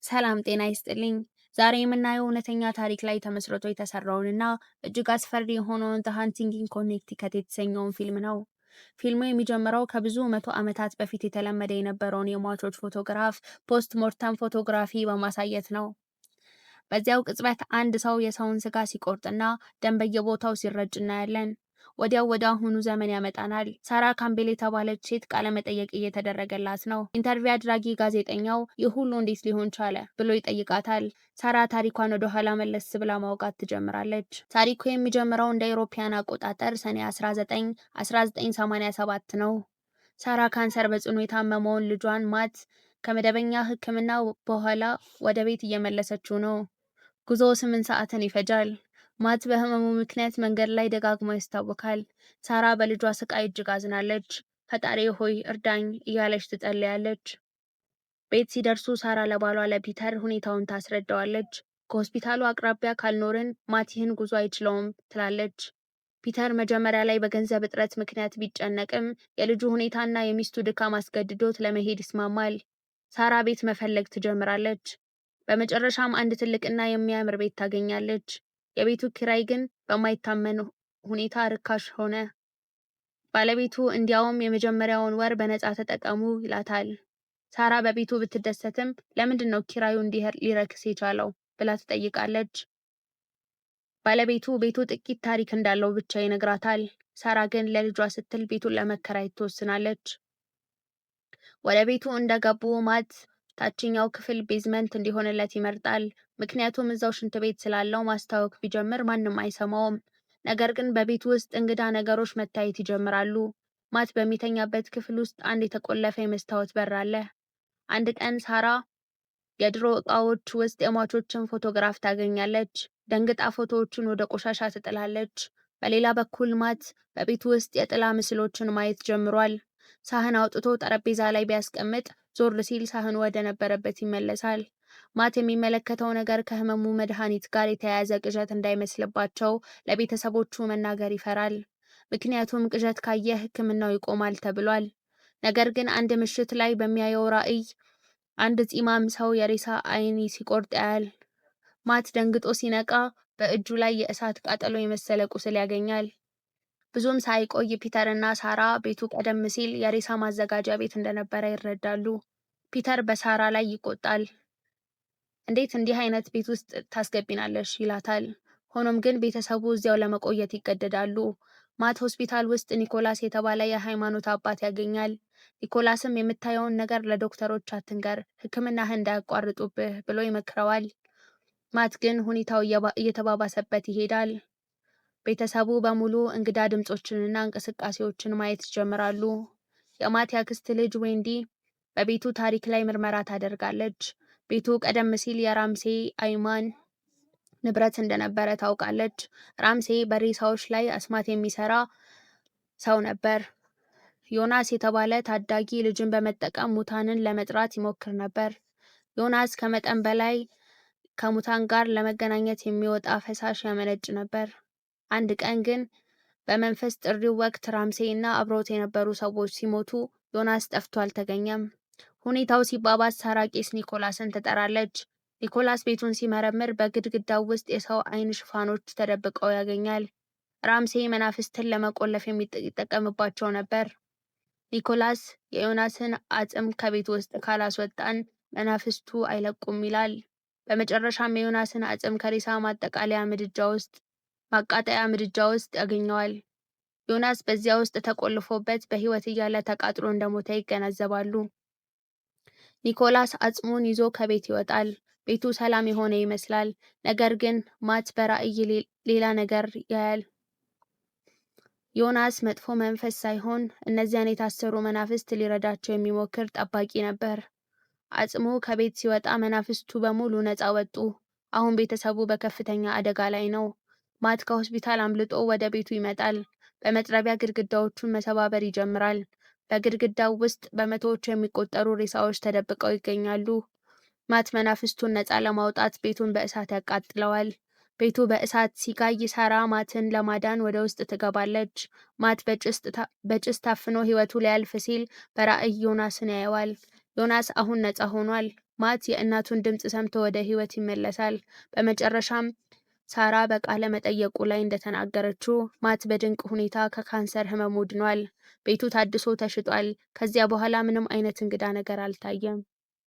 ሰላም ጤና ይስጥልኝ። ዛሬ የምናየው እውነተኛ ታሪክ ላይ ተመስርቶ የተሰራውንና እጅግ አስፈሪ የሆነውን ዘ ሃንቲንግ ኢን ኮኔክቲከት የተሰኘውን ፊልም ነው። ፊልሙ የሚጀምረው ከብዙ መቶ ዓመታት በፊት የተለመደ የነበረውን የሟቾች ፎቶግራፍ ፖስት ሞርተም ፎቶግራፊ በማሳየት ነው። በዚያው ቅጽበት አንድ ሰው የሰውን ስጋ ሲቆርጥና ደም በየቦታው ሲረጭ እናያለን። ወዲያው ወደ አሁኑ ዘመን ያመጣናል። ሳራ ካምቤል የተባለች ሴት ቃለ መጠየቅ እየተደረገላት ነው። ኢንተርቪው አድራጊ ጋዜጠኛው ይህ ሁሉ እንዴት ሊሆን ቻለ ብሎ ይጠይቃታል። ሳራ ታሪኳን ወደ ኋላ መለስ ብላ ማውጋት ትጀምራለች። ታሪኩ የሚጀምረው እንደ አውሮፓውያን አቆጣጠር ሰኔ 19 1987 ነው። ሳራ ካንሰር በጽኑ የታመመውን ልጇን ማት ከመደበኛ ሕክምና በኋላ ወደ ቤት እየመለሰችው ነው። ጉዞው 8 ሰዓትን ይፈጃል። ማት በህመሙ ምክንያት መንገድ ላይ ደጋግሞ ያስታውካል። ሳራ በልጇ ስቃይ እጅግ አዝናለች። ፈጣሪ ሆይ እርዳኝ እያለች ትጸልያለች። ቤት ሲደርሱ ሳራ ለባሏ ለፒተር ሁኔታውን ታስረዳዋለች። ከሆስፒታሉ አቅራቢያ ካልኖርን ማት ይህን ጉዞ አይችለውም ትላለች። ፒተር መጀመሪያ ላይ በገንዘብ እጥረት ምክንያት ቢጨነቅም የልጁ ሁኔታና የሚስቱ ድካም አስገድዶት ለመሄድ ይስማማል። ሳራ ቤት መፈለግ ትጀምራለች። በመጨረሻም አንድ ትልቅና የሚያምር ቤት ታገኛለች። የቤቱ ኪራይ ግን በማይታመን ሁኔታ ርካሽ ሆነ። ባለቤቱ እንዲያውም የመጀመሪያውን ወር በነፃ ተጠቀሙ ይላታል። ሳራ በቤቱ ብትደሰትም ለምንድን ነው ኪራዩ እንዲህ ሊረክስ የቻለው ብላ ትጠይቃለች። ባለቤቱ ቤቱ ጥቂት ታሪክ እንዳለው ብቻ ይነግራታል። ሳራ ግን ለልጇ ስትል ቤቱን ለመከራየት ትወስናለች። ወደ ቤቱ እንደገቡ ማት ታችኛው ክፍል ቤዝመንት እንዲሆንለት ይመርጣል። ምክንያቱም እዛው ሽንት ቤት ስላለው ማስታወክ ቢጀምር ማንም አይሰማውም። ነገር ግን በቤቱ ውስጥ እንግዳ ነገሮች መታየት ይጀምራሉ። ማት በሚተኛበት ክፍል ውስጥ አንድ የተቆለፈ የመስታወት በር አለ። አንድ ቀን ሳራ የድሮ ዕቃዎች ውስጥ የሟቾችን ፎቶግራፍ ታገኛለች። ደንግጣ ፎቶዎቹን ወደ ቆሻሻ ትጥላለች። በሌላ በኩል ማት በቤቱ ውስጥ የጥላ ምስሎችን ማየት ጀምሯል። ሳህን አውጥቶ ጠረጴዛ ላይ ቢያስቀምጥ ዞር ሲል ሳህኑ ወደ ነበረበት ይመለሳል። ማት የሚመለከተው ነገር ከህመሙ መድኃኒት ጋር የተያያዘ ቅዠት እንዳይመስልባቸው ለቤተሰቦቹ መናገር ይፈራል። ምክንያቱም ቅዠት ካየ ሕክምናው ይቆማል ተብሏል። ነገር ግን አንድ ምሽት ላይ በሚያየው ራዕይ አንድ ፂማም ሰው የሬሳ አይን ሲቆርጥ ያያል። ማት ደንግጦ ሲነቃ በእጁ ላይ የእሳት ቃጠሎ የመሰለ ቁስል ያገኛል። ብዙም ሳይቆይ ፒተር እና ሳራ ቤቱ ቀደም ሲል የሬሳ ማዘጋጃ ቤት እንደነበረ ይረዳሉ። ፒተር በሳራ ላይ ይቆጣል። እንዴት እንዲህ አይነት ቤት ውስጥ ታስገቢናለሽ ይላታል። ሆኖም ግን ቤተሰቡ እዚያው ለመቆየት ይገደዳሉ። ማት ሆስፒታል ውስጥ ኒኮላስ የተባለ የሃይማኖት አባት ያገኛል። ኒኮላስም የምታየውን ነገር ለዶክተሮች አትንገር፣ ሕክምናህ እንዳያቋርጡብህ ብሎ ይመክረዋል። ማት ግን ሁኔታው እየተባባሰበት ይሄዳል። ቤተሰቡ በሙሉ እንግዳ ድምጾችንና እንቅስቃሴዎችን ማየት ይጀምራሉ። የማት ያክስት ልጅ ዌንዲ በቤቱ ታሪክ ላይ ምርመራ ታደርጋለች። ቤቱ ቀደም ሲል የራምሴ አይማን ንብረት እንደነበረ ታውቃለች። ራምሴ በሬሳዎች ላይ አስማት የሚሰራ ሰው ነበር። ዮናስ የተባለ ታዳጊ ልጅን በመጠቀም ሙታንን ለመጥራት ይሞክር ነበር። ዮናስ ከመጠን በላይ ከሙታን ጋር ለመገናኘት የሚወጣ ፈሳሽ ያመነጭ ነበር። አንድ ቀን ግን በመንፈስ ጥሪው ወቅት ራምሴ እና አብረውት የነበሩ ሰዎች ሲሞቱ ዮናስ ጠፍቶ አልተገኘም። ሁኔታው ሲባባስ ሳራ ቄስ ኒኮላስን ትጠራለች። ኒኮላስ ቤቱን ሲመረምር በግድግዳው ውስጥ የሰው አይን ሽፋኖች ተደብቀው ያገኛል። ራምሴ መናፍስትን ለመቆለፍ የሚጠቀምባቸው ነበር። ኒኮላስ የዮናስን አጽም ከቤት ውስጥ ካላስወጣን መናፍስቱ አይለቁም ይላል። በመጨረሻም የዮናስን አጽም ከሬሳ ማቃጠያ ምድጃ ውስጥ ያገኘዋል። ዮናስ በዚያ ውስጥ ተቆልፎበት በሕይወት እያለ ተቃጥሎ እንደሞተ ይገነዘባሉ። ኒኮላስ አጽሙን ይዞ ከቤት ይወጣል። ቤቱ ሰላም የሆነ ይመስላል። ነገር ግን ማት በራዕይ ሌላ ነገር ያያል። ዮናስ መጥፎ መንፈስ ሳይሆን እነዚያን የታሰሩ መናፍስት ሊረዳቸው የሚሞክር ጠባቂ ነበር። አጽሙ ከቤት ሲወጣ መናፍስቱ በሙሉ ነፃ ወጡ። አሁን ቤተሰቡ በከፍተኛ አደጋ ላይ ነው። ማት ከሆስፒታል አምልጦ ወደ ቤቱ ይመጣል። በመጥረቢያ ግድግዳዎቹን መሰባበር ይጀምራል። በግድግዳው ውስጥ በመቶዎች የሚቆጠሩ ሬሳዎች ተደብቀው ይገኛሉ። ማት መናፍስቱን ነፃ ለማውጣት ቤቱን በእሳት ያቃጥለዋል። ቤቱ በእሳት ሲጋይ ሳራ ማትን ለማዳን ወደ ውስጥ ትገባለች። ማት በጭስ ታፍኖ ሕይወቱ ሊያልፍ ሲል በራዕይ ዮናስን ያየዋል። ዮናስ አሁን ነፃ ሆኗል። ማት የእናቱን ድምፅ ሰምቶ ወደ ህይወት ይመለሳል። በመጨረሻም ሳራ በቃለ መጠየቁ ላይ እንደተናገረችው ማት በድንቅ ሁኔታ ከካንሰር ህመሙ ድኗል። ቤቱ ታድሶ ተሽጧል። ከዚያ በኋላ ምንም አይነት እንግዳ ነገር አልታየም።